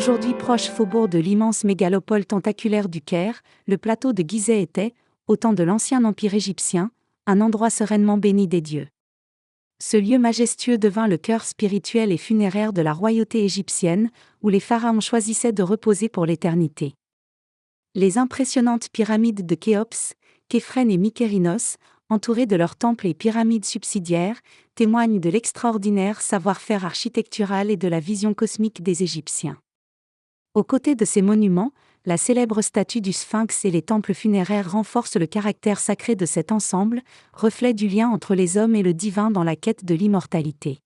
Aujourd'hui proche faubourg de l'immense mégalopole tentaculaire du Caire, le plateau de Gizeh était, au temps de l'ancien empire égyptien, un endroit sereinement béni des dieux. Ce lieu majestueux devint le cœur spirituel et funéraire de la royauté égyptienne, où les pharaons choisissaient de reposer pour l'éternité. Les impressionnantes pyramides de Khéops, Képhren et Mykérinos, entourées de leurs temples et pyramides subsidiaires, témoignent de l'extraordinaire savoir-faire architectural et de la vision cosmique des Égyptiens. Aux côtés de ces monuments, la célèbre statue du Sphinx et les temples funéraires renforcent le caractère sacré de cet ensemble, reflet du lien entre les hommes et le divin dans la quête de l'immortalité.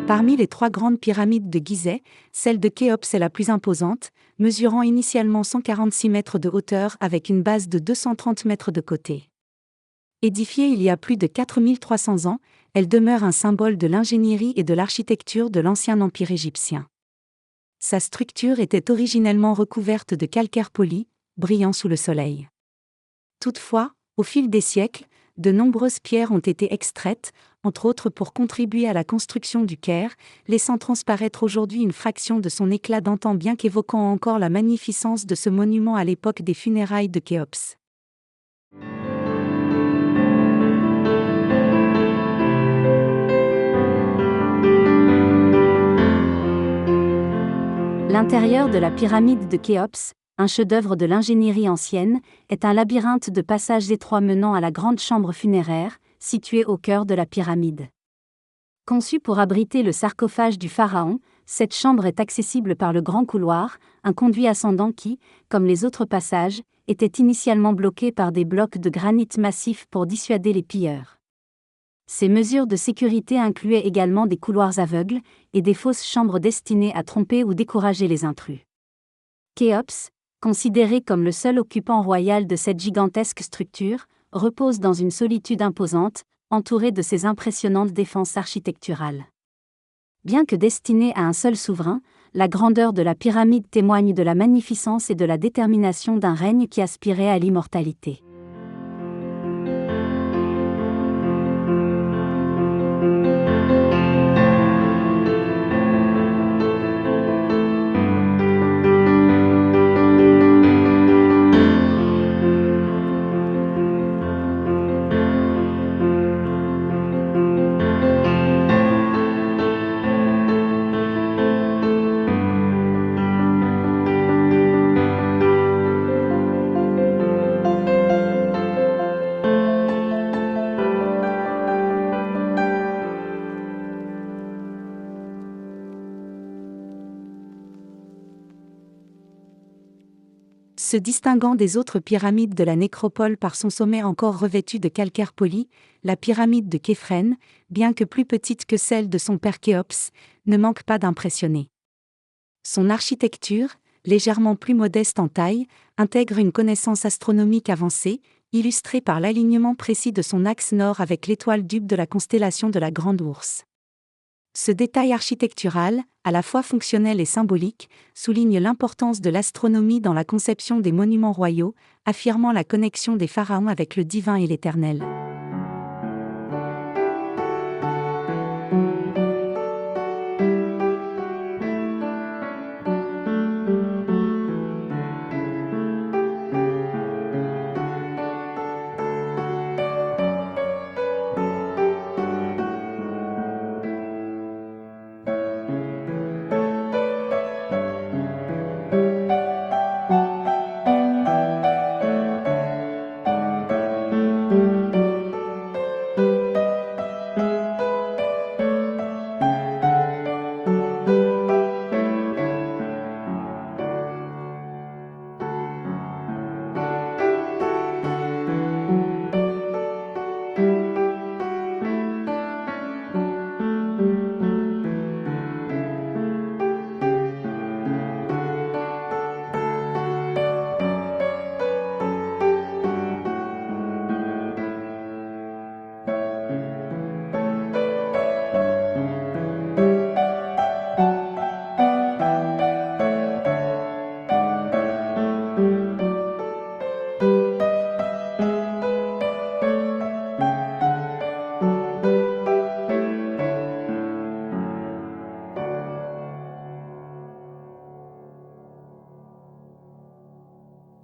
Parmi les 3 grandes pyramides de Gizeh, celle de Khéops est la plus imposante, mesurant initialement 146 mètres de hauteur avec une base de 230 mètres de côté. Édifiée il y a plus de 4300 ans, elle demeure un symbole de l'ingénierie et de l'architecture de l'ancien empire égyptien. Sa structure était originellement recouverte de calcaire poli, brillant sous le soleil. Toutefois, au fil des siècles, de nombreuses pierres ont été extraites, entre autres pour contribuer à la construction du Caire, laissant transparaître aujourd'hui une fraction de son éclat d'antan bien qu'évoquant encore la magnificence de ce monument à l'époque des funérailles de Khéops. L'intérieur de la pyramide de Khéops, un chef-d'œuvre de l'ingénierie ancienne, est un labyrinthe de passages étroits menant à la grande chambre funéraire, située au cœur de la pyramide. Conçue pour abriter le sarcophage du pharaon, cette chambre est accessible par le grand couloir, un conduit ascendant qui, comme les autres passages, était initialement bloqué par des blocs de granit massifs pour dissuader les pilleurs. Ces mesures de sécurité incluaient également des couloirs aveugles et des fausses chambres destinées à tromper ou décourager les intrus. Khéops, considéré comme le seul occupant royal de cette gigantesque structure, repose dans une solitude imposante, entouré de ses impressionnantes défenses architecturales. Bien que destinée à un seul souverain, la grandeur de la pyramide témoigne de la magnificence et de la détermination d'un règne qui aspirait à l'immortalité. Se distinguant des autres pyramides de la nécropole par son sommet encore revêtu de calcaire poli, la pyramide de Képhren, bien que plus petite que celle de son père Khéops, ne manque pas d'impressionner. Son architecture, légèrement plus modeste en taille, intègre une connaissance astronomique avancée, illustrée par l'alignement précis de son axe nord avec l'étoile dupe de la constellation de la Grande Ourse. Ce détail architectural, à la fois fonctionnel et symbolique, souligne l'importance de l'astronomie dans la conception des monuments royaux, affirmant la connexion des pharaons avec le divin et l'éternel.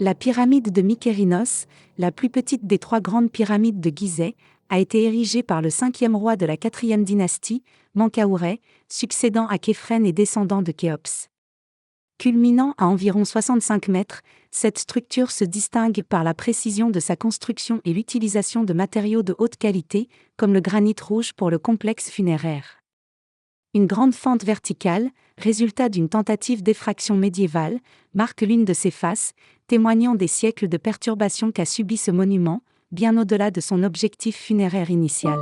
La pyramide de Mykérinos, la plus petite des 3 grandes pyramides de Gizeh, a été érigée par le 5e roi de la 4e dynastie, Menkaure, succédant à Khéphren et descendant de Khéops. Culminant à environ 65 mètres, cette structure se distingue par la précision de sa construction et l'utilisation de matériaux de haute qualité, comme le granit rouge pour le complexe funéraire. Une grande fente verticale, résultat d'une tentative d'effraction médiévale, marque l'une de ses faces, témoignant des siècles de perturbations qu'a subi ce monument, bien au-delà de son objectif funéraire initial.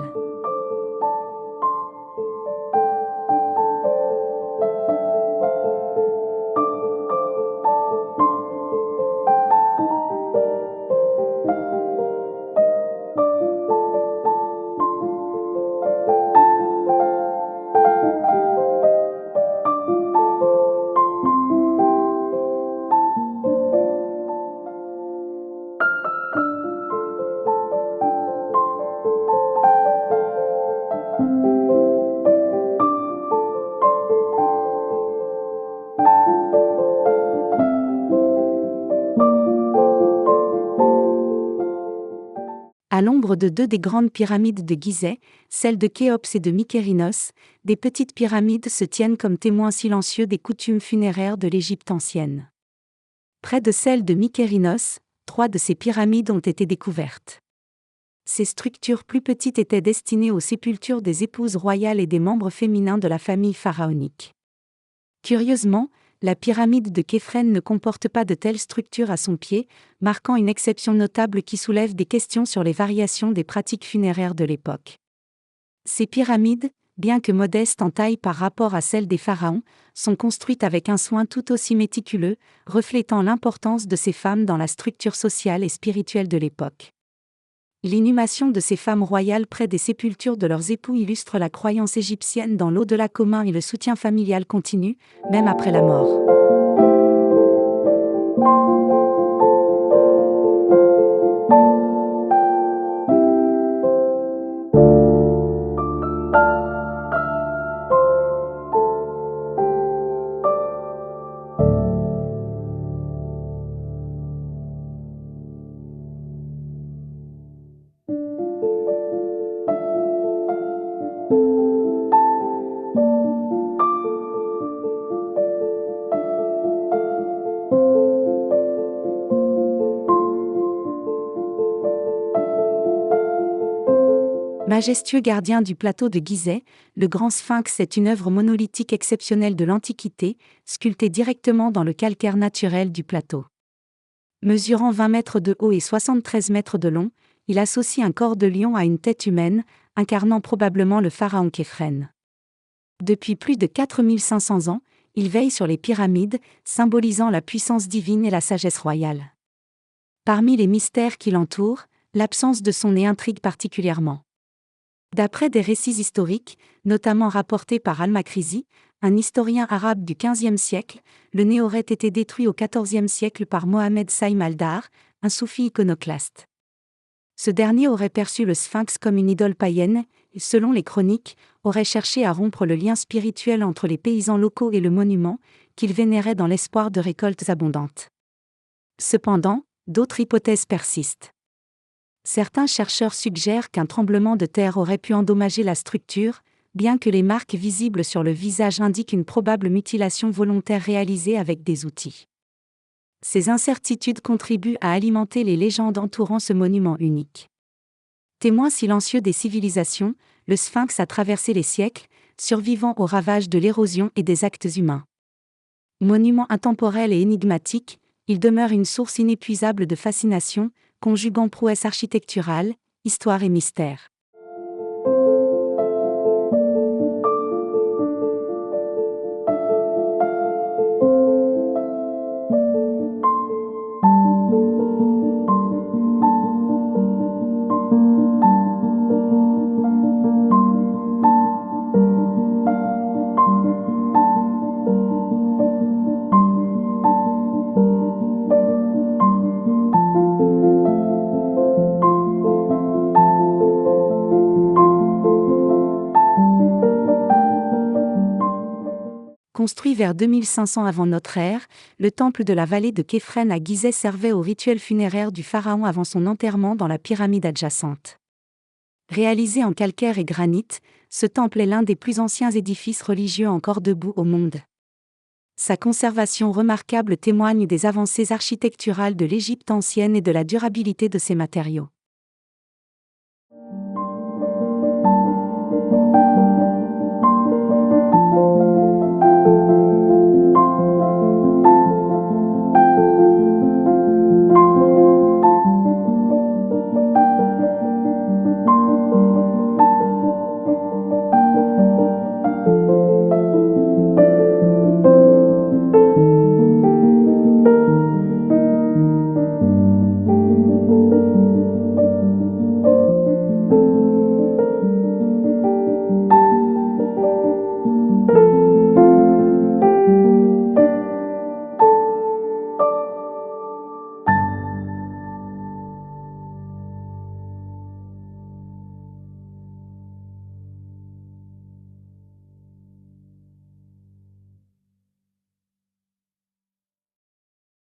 À l'ombre de 2 des grandes pyramides de Gizeh, celles de Khéops et de Mykérinos, des petites pyramides se tiennent comme témoins silencieux des coutumes funéraires de l'Égypte ancienne. Près de celle de Mykérinos, 3 de ces pyramides ont été découvertes. Ces structures plus petites étaient destinées aux sépultures des épouses royales et des membres féminins de la famille pharaonique. Curieusement, la pyramide de Khéphren ne comporte pas de telles structures à son pied, marquant une exception notable qui soulève des questions sur les variations des pratiques funéraires de l'époque. Ces pyramides, bien que modestes en taille par rapport à celles des pharaons, sont construites avec un soin tout aussi méticuleux, reflétant l'importance de ces femmes dans la structure sociale et spirituelle de l'époque. L'inhumation de ces femmes royales près des sépultures de leurs époux illustre la croyance égyptienne dans l'au-delà commun et le soutien familial continu, même après la mort. Majestueux gardien du plateau de Gizeh, le grand sphinx est une œuvre monolithique exceptionnelle de l'Antiquité, sculptée directement dans le calcaire naturel du plateau. Mesurant 20 mètres de haut et 73 mètres de long, il associe un corps de lion à une tête humaine, incarnant probablement le pharaon Khéphren. Depuis plus de 4500 ans, il veille sur les pyramides, symbolisant la puissance divine et la sagesse royale. Parmi les mystères qui l'entourent, l'absence de son nez intrigue particulièrement. D'après des récits historiques, notamment rapportés par Al-Makrizi, un historien arabe du XVe siècle, le nez aurait été détruit au XIVe siècle par Mohamed Saïm al-Dar, un soufi iconoclaste. Ce dernier aurait perçu le sphinx comme une idole païenne et, selon les chroniques, aurait cherché à rompre le lien spirituel entre les paysans locaux et le monument, qu'il vénérait dans l'espoir de récoltes abondantes. Cependant, d'autres hypothèses persistent. Certains chercheurs suggèrent qu'un tremblement de terre aurait pu endommager la structure, bien que les marques visibles sur le visage indiquent une probable mutilation volontaire réalisée avec des outils. Ces incertitudes contribuent à alimenter les légendes entourant ce monument unique. Témoin silencieux des civilisations, le sphinx a traversé les siècles, survivant aux ravages de l'érosion et des actes humains. Monument intemporel et énigmatique, il demeure une source inépuisable de fascination, conjuguant prouesse architecturale, histoire et mystère. Construit vers 2500 avant notre ère, le temple de la vallée de Képhren à Gizeh servait au rituel funéraire du pharaon avant son enterrement dans la pyramide adjacente. Réalisé en calcaire et granit, ce temple est l'un des plus anciens édifices religieux encore debout au monde. Sa conservation remarquable témoigne des avancées architecturales de l'Égypte ancienne et de la durabilité de ses matériaux.